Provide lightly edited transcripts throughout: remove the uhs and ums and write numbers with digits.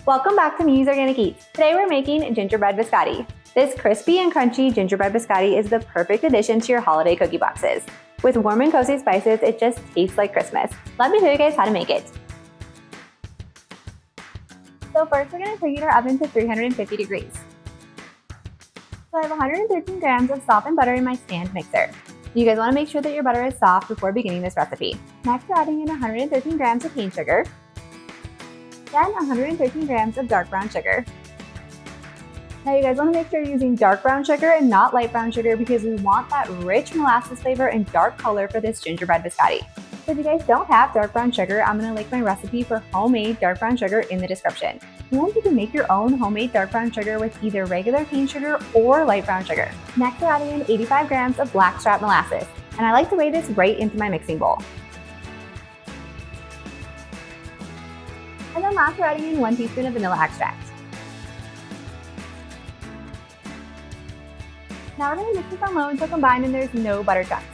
Welcome back to Mi's Organic Eats. Today we're making gingerbread biscotti. This crispy and crunchy gingerbread biscotti is the perfect addition to your holiday cookie boxes. With warm and cozy spices, it just tastes like Christmas. Let me show you guys how to make it. So first we're going to preheat our oven to 350 degrees. So I have 113 grams of softened butter in my stand mixer. You guys want to make sure that your butter is soft before beginning this recipe. Next we're adding in 113 grams of cane sugar. Then 113 grams of dark brown sugar. Now you guys want to make sure you're using dark brown sugar and not light brown sugar because we want that rich molasses flavor and dark color for this gingerbread biscotti. So if you guys don't have dark brown sugar, I'm going to link my recipe for homemade dark brown sugar in the description. And you can make your own homemade dark brown sugar with either regular cane sugar or light brown sugar. Next we're adding in 85 grams of blackstrap molasses. And I like to weigh this right into my mixing bowl. And then last we're adding in 1 teaspoon of vanilla extract. Now we're going to mix this on low until combined and there's no butter chunks.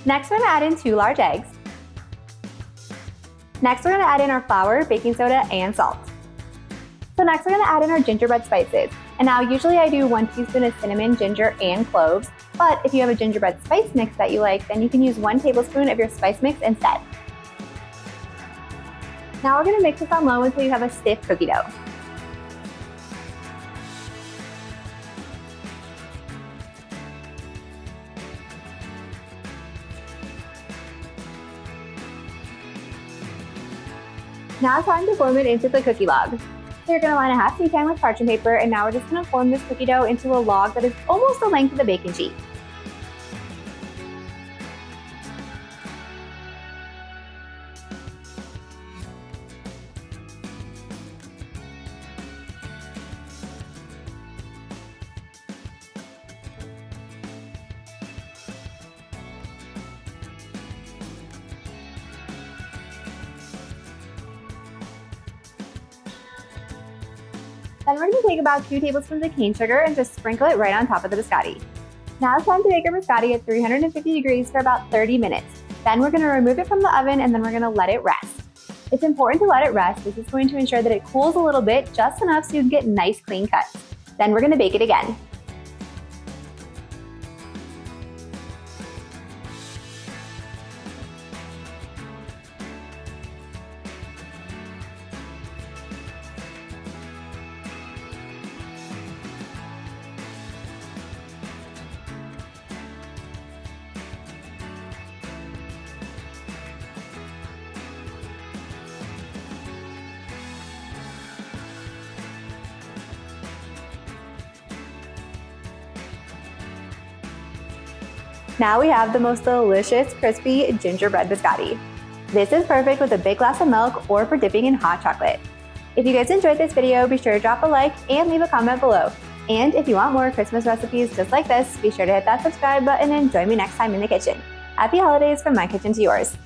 Next we're going to add in 2 large eggs. Next we're going to add in our flour, baking soda, and salt. So next we're going to add in our gingerbread spices. And now usually I do 1 teaspoon of cinnamon, ginger, and cloves. But if you have a gingerbread spice mix that you like, then you can use 1 tablespoon of your spice mix instead. Now we're going to mix this on low until you have a stiff cookie dough. Now it's time to form it into the cookie log. So you're going to line a half sheet pan with parchment paper, and now we're just going to form this cookie dough into a log that is almost the length of the baking sheet. Then we're going to take about 2 tablespoons of cane sugar and just sprinkle it right on top of the biscotti. Now it's time to bake our biscotti at 350 degrees for about 30 minutes. Then we're going to remove it from the oven and then we're going to let it rest. It's important to let it rest. This is going to ensure that it cools a little bit, just enough so you can get nice clean cuts. Then we're going to bake it again. Now we have the most delicious, crispy gingerbread biscotti. This is perfect with a big glass of milk or for dipping in hot chocolate. If you guys enjoyed this video, be sure to drop a like and leave a comment below. And if you want more Christmas recipes just like this, be sure to hit that subscribe button and join me next time in the kitchen. Happy holidays from my kitchen to yours.